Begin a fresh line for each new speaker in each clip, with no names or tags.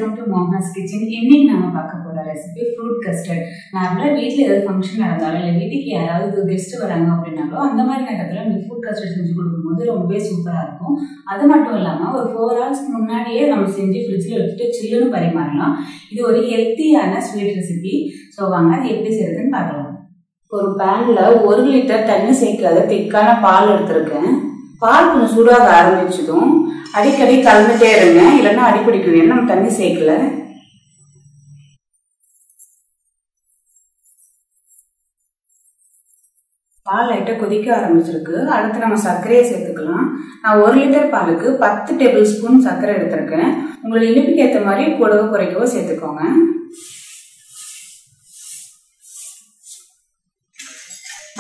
welcome to Mohana's kitchen. இன்னைக்கு நாம பார்க்க போற ரெசிபி ஃப்ரூட் கஸ்டர்ட். நார்மலா வீட்ல ஏதாவது ஃபங்க்ஷன் நடந்தாலும் இல்ல வீட்டுக்கு யாராவது கெஸ்ட் வராங்க அப்படினாலோ அந்த மாதிரி நேரத்துல இந்த ஃப்ரூட் கஸ்டர்ட் செஞ்சு கொடுக்கும்போது ரொம்பவே சூப்பரா இருக்கும். அது மட்டும் இல்லாம ஒரு 4 hours முன்னாடியே நம்ம செஞ்சு ஃப்ரிட்ஜ்ல வச்சுட்டு சில்லுன்னு பரிமாறலாம். இது ஒரு ஹெல்த்தியான ஸ்வீட் ரெசிபி. சோ வாங்க அது எப்படி செய்யறதுன்னு பார்க்கலாம். ஒரு பேன்ல 1 லிட்டர் தண்ணி சேர்க்காத திக்கான பால் எடுத்திருக்கேன். பால் கொஞ்சம் சூடாக ஆரம்பிச்சதும் அடிக்கடி கலந்துட்டே இருங்க, இல்லைன்னா அடிப்பிடிக்கும். நம்ம தண்ணி சேர்க்கல. பால் லைட்டா கொதிக்க ஆரம்பிச்சிருக்கு. அடுத்து நம்ம சர்க்கரையை சேர்த்துக்கலாம். நான் 1 லிட்டர் பாலுக்கு 10 டேபிள் ஸ்பூன் சர்க்கரை எடுத்திருக்கேன். உங்களோட இனிப்புக்கு ஏற்ற மாதிரி கூடவோ குறைக்கவோ சேர்த்துக்கோங்க.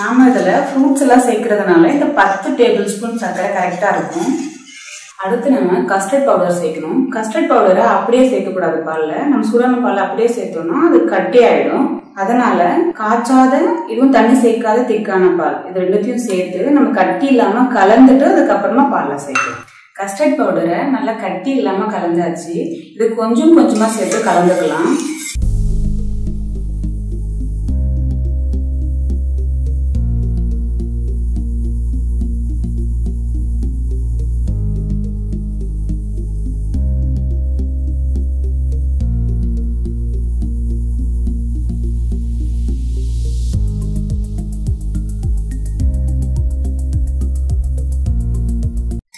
நாம இதுல ஃப்ரூட்ஸ் எல்லாம் சேர்க்கறதுனால இந்த 10 டேபிள் ஸ்பூன் சர்க்கரை கரெக்டா இருக்கும். அடுத்து நம்ம கஸ்டர்ட் பவுடர் சேர்க்கணும். கஸ்டர்ட் பவுடரை அப்படியே சேர்க்கக்கூடாது பால்ல. நம்ம சூடான பால் அப்படியே சேர்த்தோம்னா அது கட்டி ஆயிடும். அதனால காய்ச்சாத இதுவும் தண்ணி சேர்க்காத திக்கான பால் இது ரெண்டுத்தையும் சேர்த்து நம்ம கட்டி இல்லாம கலந்துட்டு அதுக்கப்புறமா பால்ல சேர்க்கணும். கஸ்டர்ட் பவுடரை நல்லா கட்டி இல்லாம கலந்தாச்சு. இது கொஞ்சம் கொஞ்சமா சேர்த்து கலந்துக்கலாம்.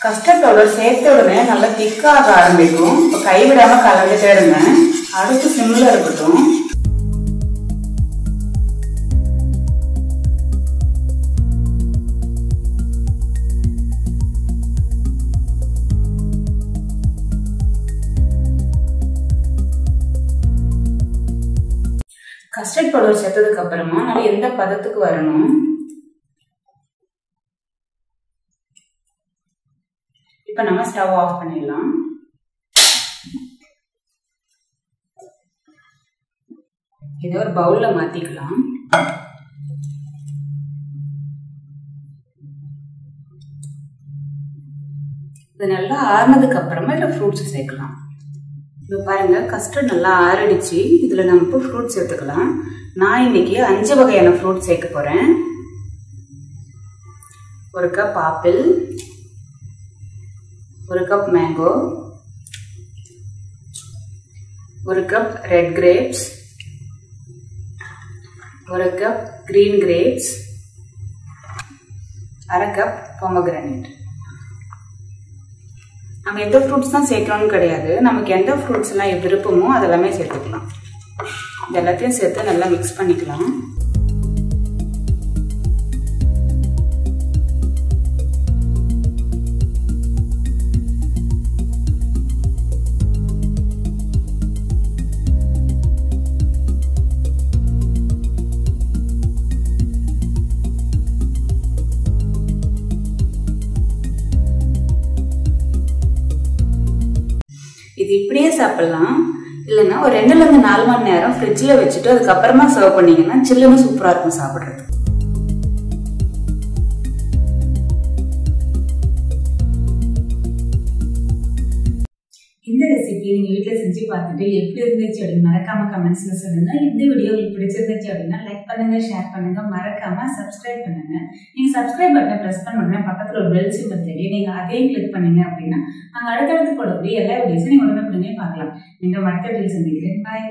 கஸ்டர்ட் பவுடர் சேர்த்த உடனே நல்லா திக்காக ஆரம்பிக்கும். இப்போ கைவிடாம கலந்துட்டே இருங்க. அடுத்து சிம்ல இருக்கட்டும். கஸ்டர்ட் பவுடர் சேர்த்ததுக்கு அப்புறமா நம்ம எந்த பதத்துக்கு வரணும். இப்ப நம்ம ஸ்டவ் ஆஃப் பண்ணிடலாம். இதை ஒரு பவுல்ல மாத்திக்கலாம். இது நல்லா ஆறுனதுக்கு அப்புறமா இதுல ஃப்ரூட்ஸ் சேர்க்கலாம். இப்போ பாருங்க கஸ்டர்ட் நல்லா ஆறிடுச்சு. இதுல நம்ம இப்போ ஃப்ரூட்ஸ் சேர்த்துக்கலாம். நான் இன்னைக்கு 5 வகையான ஃப்ரூட்ஸ் சேர்க்க போறேன். 1 cup apple, 1 cup mango, 1 cup red grapes, 1 cup green grapes, 1/2 cup pomegranate. நம்ம எந்த ஃப்ரூட்ஸ் தான் சேர்க்கணும்னு கிடையாது. நமக்கு எந்த ஃப்ரூட்ஸ் எல்லாம் விருப்பமோ அதெல்லாமே சேர்த்துக்கலாம். இது எல்லாத்தையும் சேர்த்து நல்லா மிக்ஸ் பண்ணிக்கலாம். இது இப்படியே சாப்பிடலாம். இல்லைன்னா ஒரு 2 ல இருந்து 4 மணி நேரம் ஃப்ரிட்ஜ்ல வச்சுட்டு அதுக்கப்புறமா சர்வ் பண்ணீங்கன்னா சில்லுன்னு சூப்பரா இருக்கும் சாப்பிடுறது. இந்த ரெசிபி நீங்க வீட்டுல செஞ்சு பார்த்துட்டு எப்படி இருந்துச்சு அப்படின்னு மறக்காம கமெண்ட்ஸ்ல சொல்லுங்க. இந்த வீடியோ உங்களுக்கு பிடிச்சிருந்துச்சு அப்படின்னா லைக் பண்ணுங்க, ஷேர் பண்ணுங்க, மறக்காம சப்ஸ்கிரைப் பண்ணுங்க. நீங்க சப்ஸ்கிரைப் பட்டனை பிரஸ் பண்ண பக்கத்துல ஒரு பெல் சிம்பல் தெரியும். நீங்க அதையும் கிளிக் பண்ணீங்க அப்படின்னா நாங்க அடுத்தடுத்து போடக்கூடிய எல்லா வீடியோஸும் நீங்க உடனே பார்க்கலாம். நீங்க அடுத்த வீடியோ சந்திக்கிறேன். பாய்.